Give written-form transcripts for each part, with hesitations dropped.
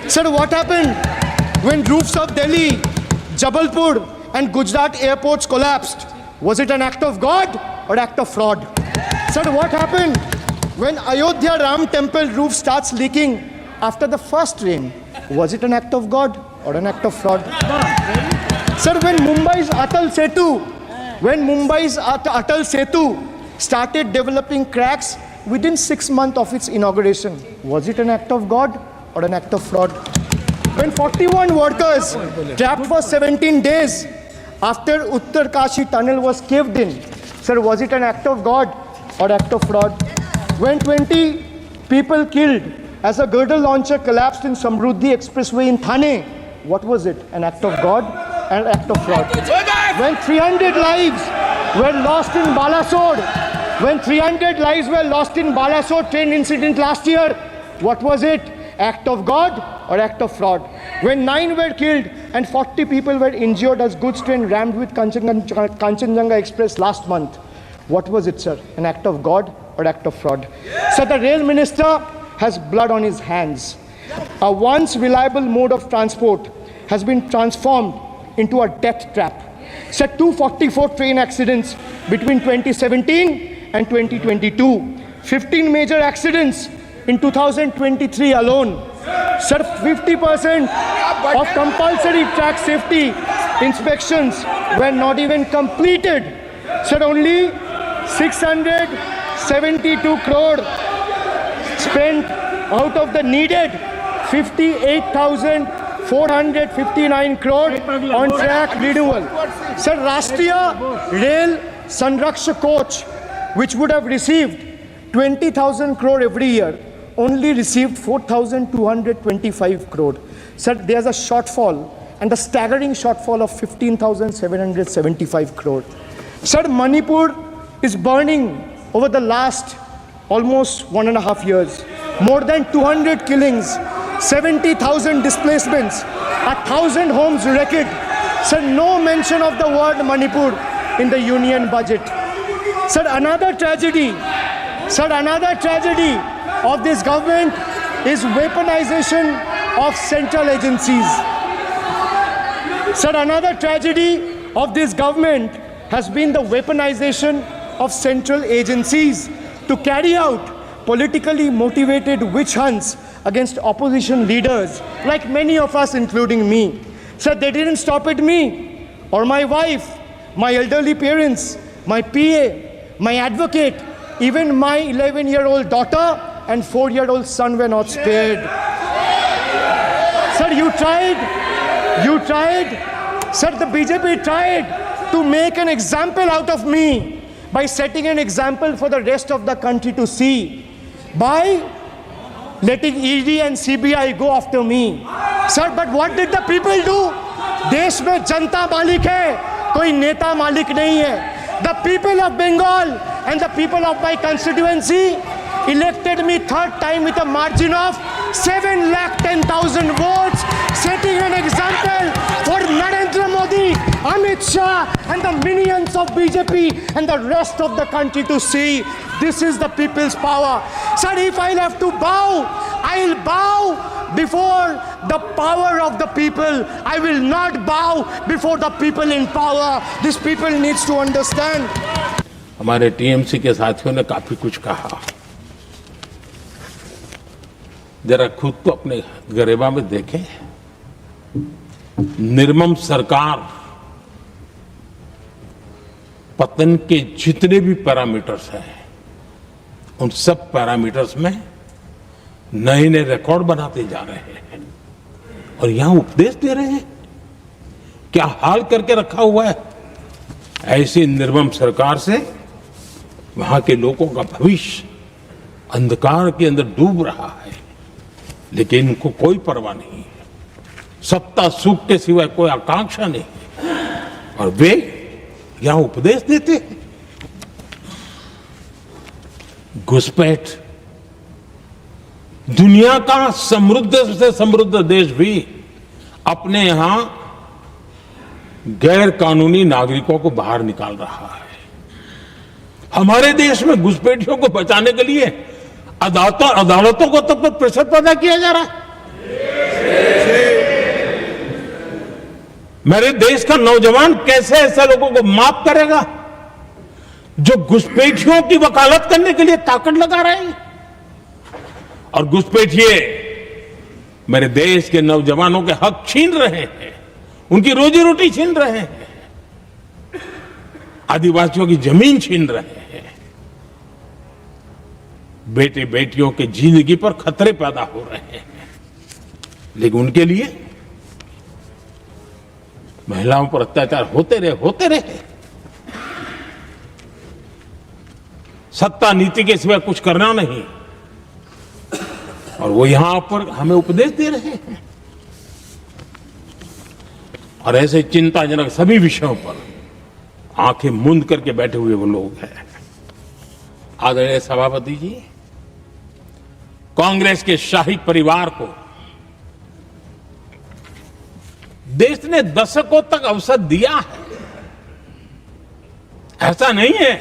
Sir, what happened when roofs of Delhi, Jabalpur and Gujarat airports collapsed? Was it an act of God or act of fraud? Sir, what happened when Ayodhya Ram temple roof starts leaking after the first rain? Was it an act of God or an act of fraud? Sir, when Mumbai's Atal Setu started developing cracks within 6 months of its inauguration, was it an act of God or an act of fraud? When 41 workers trapped for 17 days after Uttarkashi tunnel was caved in, sir, was it an act of God or act of fraud? When 20 people killed as a girdle launcher collapsed in Samruddhi Expressway in Thane, what was it? An act of God and an act of fraud? When 300 lives were lost in Balasore train incident last year, what was it? Act of God or act of fraud? When 9 were killed and 40 people were injured as goods train rammed with Kanchenjunga Express last month, what was it, sir? An act of God or act of fraud? So the rail minister has blood on his hands. A once reliable mode of transport has been transformed into a death trap. So 244 train accidents between 2017 and 2022. 15 major accidents in 2023 alone. Sir, 50% of compulsory track safety inspections were not even completed. Sir, only 672 crore spent out of the needed 58,459 crore on track renewal. Sir, Rashtriya Rail Sanrakshak Coach, which would have received 20,000 crore every year, only received 4,225 crore. Sir, there's a shortfall, and a staggering shortfall of 15,775 crore. Sir, Manipur is burning over the last almost 1.5 years. More than 200 killings, 70,000 displacements, 1,000 homes wrecked. Sir, no mention of the word Manipur in the union budget. Sir, another tragedy of this government is weaponization of central agencies. Sir, another tragedy of this government has been the weaponization of central agencies to carry out politically motivated witch hunts against opposition leaders, like many of us, including me. Sir, they didn't stop at me or my wife, my elderly parents, my PA, my advocate, even my 11-year-old daughter and 4-year-old son were not spared. Sir, you tried. Sir, the BJP tried to make an example out of me by setting an example for the rest of the country to see, by letting ED and CBI go after me. Sir, but what did the people do? देश में जनता मालिक है, कोई नेता मालिक नहीं है. The people of Bengal and the people of my constituency elected me third time with a margin of 710,000 votes, setting an example for Narendra Modi, Amit Shah and the minions of BJP and the rest of the country to see. This is the people's power. Sir, if I'll have to bow, I'll bow before the power of the people. I will not bow before the people in power. This people needs to understand. हमारे TMC के साथियों ने काफी कुछ कहा. जरा खुद को अपने गरेबा में देखें. निर्मम सरकार पतन के जितने भी पैरामीटर्स हैं, उन सब पैरामीटर्स में नए नए रिकॉर्ड बनाते जा रहे हैं और यहां उपदेश दे रहे हैं. क्या हाल करके रखा हुआ है. ऐसी निर्मम सरकार से वहां के लोगों का भविष्य अंधकार के अंदर डूब रहा है, लेकिन इनको कोई परवाह नहीं है. सत्ता सुख के सिवाय कोई आकांक्षा नहीं है और वे यहां उपदेश देते हैं. घुसपैठ. दुनिया का समृद्ध से समृद्ध देश भी अपने यहां गैर कानूनी नागरिकों को बाहर निकाल रहा है. हमारे देश में घुसपैठियों को बचाने के लिए अदालतों को तब तक प्रेशर पैदा किया जा रहा है. मेरे देश का नौजवान कैसे ऐसे लोगों को माफ करेगा जो घुसपैठियों की वकालत करने के लिए ताकत लगा रहे हैं? और घुसपैठिए मेरे देश के नौजवानों के हक छीन रहे हैं, उनकी रोजी रोटी छीन रहे हैं, आदिवासियों की जमीन छीन रहे हैं, बेटे बेटियों के जिंदगी पर खतरे पैदा हो रहे हैं। लेकिन उनके लिए महिलाओं पर अत्याचार होते रहे। सत्ता नीति के सिवा कुछ करना नहीं, और वो यहां पर हमें उपदेश दे रहे हैं। और ऐसे चिंताजनक सभी विषयों पर आंखें मूंद करके बैठे हुए वो लोग हैं। आदरणीय सभापति जी, कांग्रेस के शाही परिवार को देश ने दशकों तक अवसर दिया है। ऐसा नहीं है,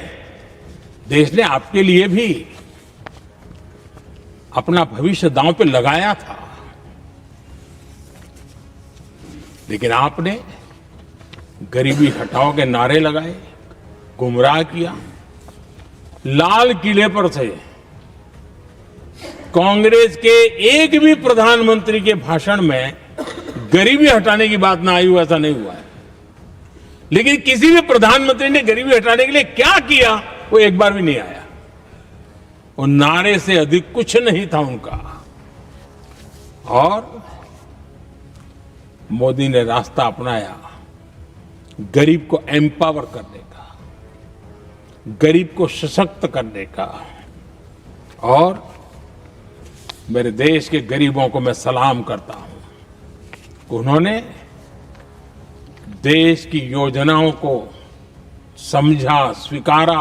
देश ने आपके लिए भी अपना भविष्य दांव पे लगाया था, लेकिन आपने गरीबी हटाओ के नारे लगाए, गुमराह किया। लाल किले पर से कांग्रेस के एक भी प्रधानमंत्री के भाषण में गरीबी हटाने की बात ना आई हो, ऐसा नहीं हुआ है। लेकिन किसी भी प्रधानमंत्री ने गरीबी हटाने के लिए क्या किया, वो एक बार भी नहीं आया। वो नारे से अधिक कुछ नहीं था उनका। और मोदी ने रास्ता अपनाया गरीब को एम्पावर करने का, गरीब को सशक्त करने का। और मेरे देश के गरीबों को मैं सलाम करता हूं, उन्होंने देश की योजनाओं को समझा, स्वीकारा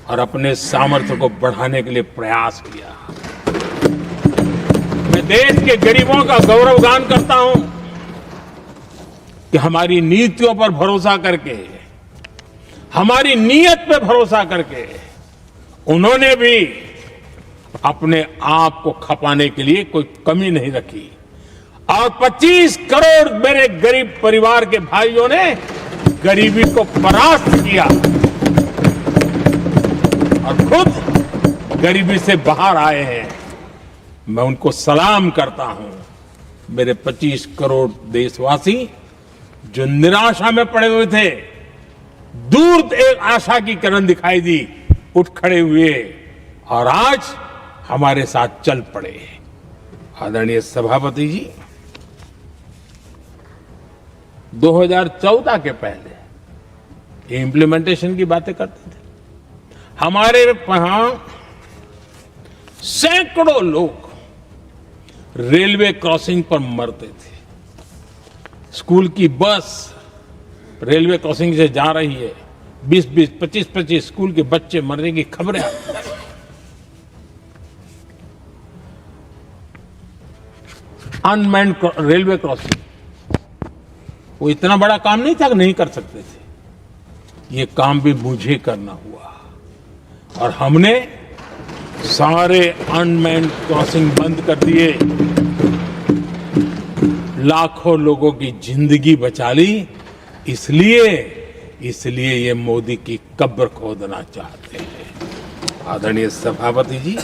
और अपने सामर्थ्य को बढ़ाने के लिए प्रयास किया। मैं देश के गरीबों का गौरवगान करता हूं कि हमारी नीतियों पर भरोसा करके, हमारी नीयत पे भरोसा करके उन्होंने भी अपने आप को खपाने के लिए कोई कमी नहीं रखी। और 25 करोड़ मेरे गरीब परिवार के भाइयों ने गरीबी को परास्त किया और खुद गरीबी से बाहर आए हैं। मैं उनको सलाम करता हूं। मेरे 25 करोड़ देशवासी जो निराशा में पड़े हुए थे, दूर एक आशा की किरण दिखाई दी, उठ खड़े हुए और आज हमारे साथ चल पड़े। आदरणीय सभापति जी, 2014 के पहले इम्प्लीमेंटेशन की बातें करते थे। हमारे यहां सैकड़ों लोग रेलवे क्रॉसिंग पर मरते थे। स्कूल की बस रेलवे क्रॉसिंग से जा रही है, 20-20, 25-25 स्कूल के बच्चे मरने की खबरें आती हैं। अनमैन्ड रेलवे क्रॉसिंग, वो इतना बड़ा काम नहीं था कि नहीं कर सकते थे। ये काम भी मुझे करना हुआ और हमने सारे अनमैन्ड क्रॉसिंग बंद कर दिए, लाखों लोगों की जिंदगी बचा ली। इसलिए ये मोदी की कब्र खोदना चाहते हैं। आदरणीय सभापति जी,